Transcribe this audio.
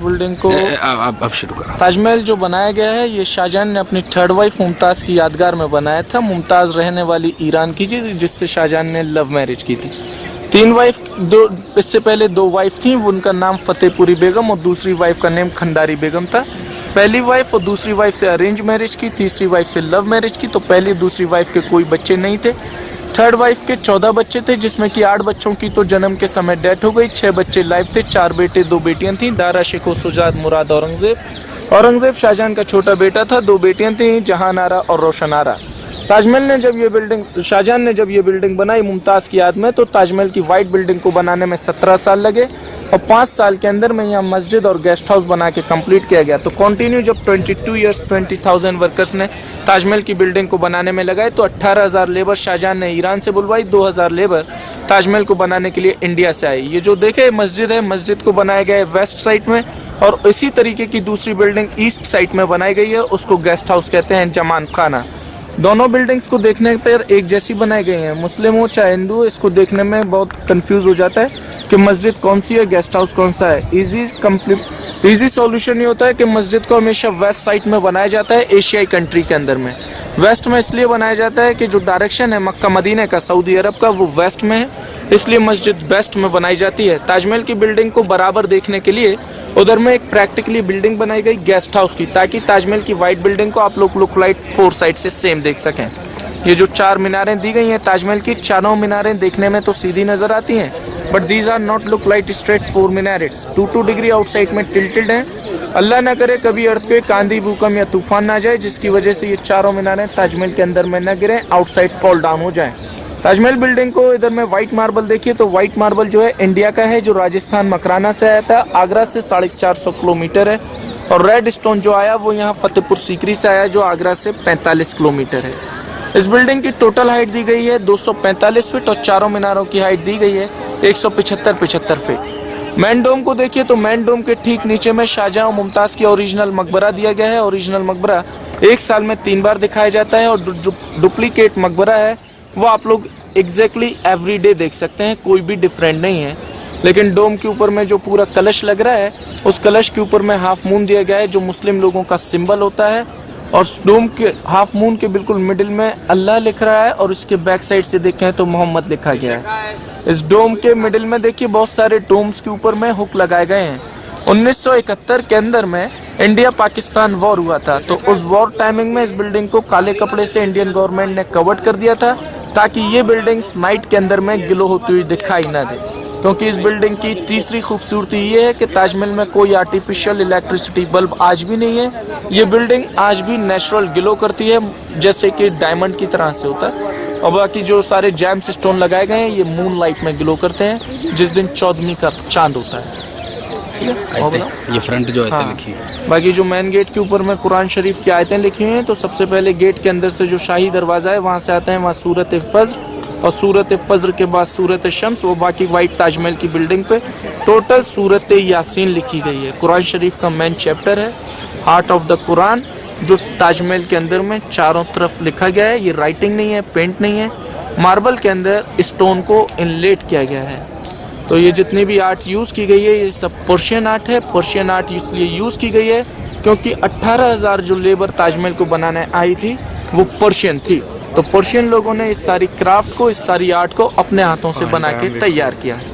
Building को अब शुरू करो। ताजमहल जो बनाया गया है ये शाहजहां ने अपनी थर्ड वाइफ मुमताज़ की यादगार में बनाया था। मुमताज़ रहने वाली ईरान की थी जिससे शाहजहां ने लव मैरिज की थी। 3 वाइफ, इससे पहले 2 वाइफ थी, उनका नाम फतेहपुरी बेगम और दूसरी वाइफ का नेम खंडारी बेगम था। पहली वाइफ और दूसरी वाइफ से अरेंज मैरिज की, तीसरी वाइफ से लव मैरिज की। तो पहली दूसरी वाइफ के कोई बच्चे नहीं थे। थर्ड वाइफ के 14 बच्चे थे, जिसमें कि 8 बच्चों की तो जन्म के समय डेथ हो गई, 6 बच्चे लाइव थे, 4 बेटे 2 बेटियां थीं, दारा शिको सुजात मुराद औरंगजेब। औरंगजेब शाहजहां का छोटा बेटा था, 2 बेटियां थीं, जहां आरा और रोशन आरा। ताजमहल ने जब ये बिल्डिंग, शाहजहां ने जब ये बिल्डिंग बनाई मुमताज़ की याद में, तो ताजमहल की वाइट बिल्डिंग को बनाने में 17 साल लगे और 5 साल के अंदर में यहाँ मस्जिद और गेस्ट हाउस बना के कंप्लीट किया गया। तो कंटिन्यू जब 22 ईयर्स 20,000 वर्कर्स ने ताजमहल की बिल्डिंग को बनाने में लगाए, तो 18,000 लेबर शाहजहां ने ईरान से बुलवाई, 2,000 लेबर ताजमहल को बनाने के लिए इंडिया से आई। ये जो देखे मस्जिद है, मस्जिद को बनाया गया है वेस्ट साइड में, और इसी तरीके की दूसरी बिल्डिंग ईस्ट साइड में बनाई गई है, उसको गेस्ट हाउस कहते हैं, जमान खाना। दोनों बिल्डिंग्स को देखने पर एक जैसी बनाई गई हैं। मुस्लिम हो चाहे हिंदू हो, इसको देखने में बहुत कंफ्यूज हो जाता है कि मस्जिद कौन सी है, गेस्ट हाउस कौन सा है। इजी सॉल्यूशन ये होता है कि मस्जिद को हमेशा वेस्ट साइड में बनाया जाता है, एशियाई कंट्री के अंदर में। वेस्ट में इसलिए बनाया जाता है कि जो डायरेक्शन है मक्का मदीने का, सऊदी अरब का, वो वेस्ट में है, इसलिए मस्जिद वेस्ट में बनाई जाती है। ताजमहल की बिल्डिंग को बराबर देखने के लिए उधर में एक प्रैक्टिकली बिल्डिंग बनाई गई गेस्ट हाउस की, ताकि ताजमहल की वाइट बिल्डिंग को आप लोग लुक लाइक 4 साइड से सेम देख सकें। ये जो 4 मीनारें दी गई हैं ताजमहल की, चारों मीनारें देखने में तो सीधी नजर आती हैं, but these are not look like straight 4 minarets. 2 degree outside में टिल्टेड हैं। अल्लाह ना करे कभी अर्थक्वेक, आंधी, भूकंप या तूफान ना जाए, जिसकी वजह से ये चारों मीनारें ताजमहल के अंदर में न गिरें, आउटसाइड फॉल डाउन हो जाएं। ताजमहल बिल्डिंग को इधर में व्हाइट मार्बल देखिए, तो व्हाइट मार्बल जो है इंडिया का है, जो राजस्थान मकराना से आया था, आगरा से 450 किलोमीटर है। और रेड स्टोन जो आया वो यहाँ फतेहपुर सीकरी से आया, जो आगरा से 45 किलोमीटर है। इस बिल्डिंग की टोटल हाइट दी गई है 245 फीट और चारों मीनारों की हाइट दी गई है 175 फीट। मेन डोम को देखिए, तो मेन डोम के ठीक नीचे में शाहजहां और मुमताज की ओरिजिनल मकबरा दिया गया है। ओरिजिनल मकबरा 1 साल में 3 बार दिखाया जाता है, और डुप्लीकेट मकबरा है वो आप लोग एग्जैक्टली एवरीडे देख सकते हैं, कोई भी डिफरेंट नहीं है। लेकिन डोम के ऊपर में जो पूरा कलश लग रहा है, उस कलश के ऊपर में हाफ मून दिया गया है, जो मुस्लिम लोगों का सिंबल होता है। और डोम के हाफ मून के बिल्कुल मिडिल में अल्लाह लिख रहा है, और इसके बैक साइड से देखें तो मोहम्मद लिखा गया है। इस डोम के मिडिल में देखिए बहुत सारे डोम्स के ऊपर में हुक लगाए गए हैं। 1971 के अंदर में इंडिया पाकिस्तान वॉर हुआ था, तो उस वॉर टाइमिंग में इस बिल्डिंग को काले कपड़े से इंडियन गवर्नमेंट ने कवर्ड कर दिया था, ताकि ये बिल्डिंग्स नाइट के अंदर में ग्लो होती हुई दिखाई ना दे। क्योंकि इस बिल्डिंग की तीसरी खूबसूरती ये है कि ताजमहल में कोई आर्टिफिशियल इलेक्ट्रिसिटी बल्ब आज भी नहीं है। ये बिल्डिंग आज भी नेचुरल ग्लो करती है, जैसे कि डायमंड की तरह से होता है। और बाकी जो सारे जैम्स स्टोन लगाए गए हैं ये मून लाइट में ग्लो करते हैं, जिस दिन 14वीं का चांद होता है। ये फ्रंट जो आयतें लिखी है। बाकी जो मेन गेट के ऊपर में कुरान शरीफ की आयतें लिखी हुई हैं, तो सबसे पहले गेट के अंदर से जो शाही दरवाजा है वहाँ से आते हैं, वहाँ सूरत फज्र, और सूरत फज्र के बाद सूरत शम्स, वो बाकी वाइट ताजमहल की बिल्डिंग पे टोटल सूरत यासीन लिखी गई है। कुरान शरीफ का मेन चैप्टर है, हार्ट ऑफ द कुरान, जो ताजमहल के अंदर में चारों तरफ लिखा गया है। ये राइटिंग नहीं है, पेंट नहीं है, मार्बल के अंदर स्टोन को इनलेट किया गया है। तो ये जितनी भी आर्ट यूज़ की गई है ये सब पर्शियन आर्ट है। पर्शियन आर्ट इसलिए यूज़ की गई है क्योंकि 18,000 जो लेबर ताजमहल को बनाने आई थी वो पर्शियन थी। तो पर्शियन लोगों ने इस सारी क्राफ्ट को, इस सारी आर्ट को अपने हाथों से बना के तैयार किया है।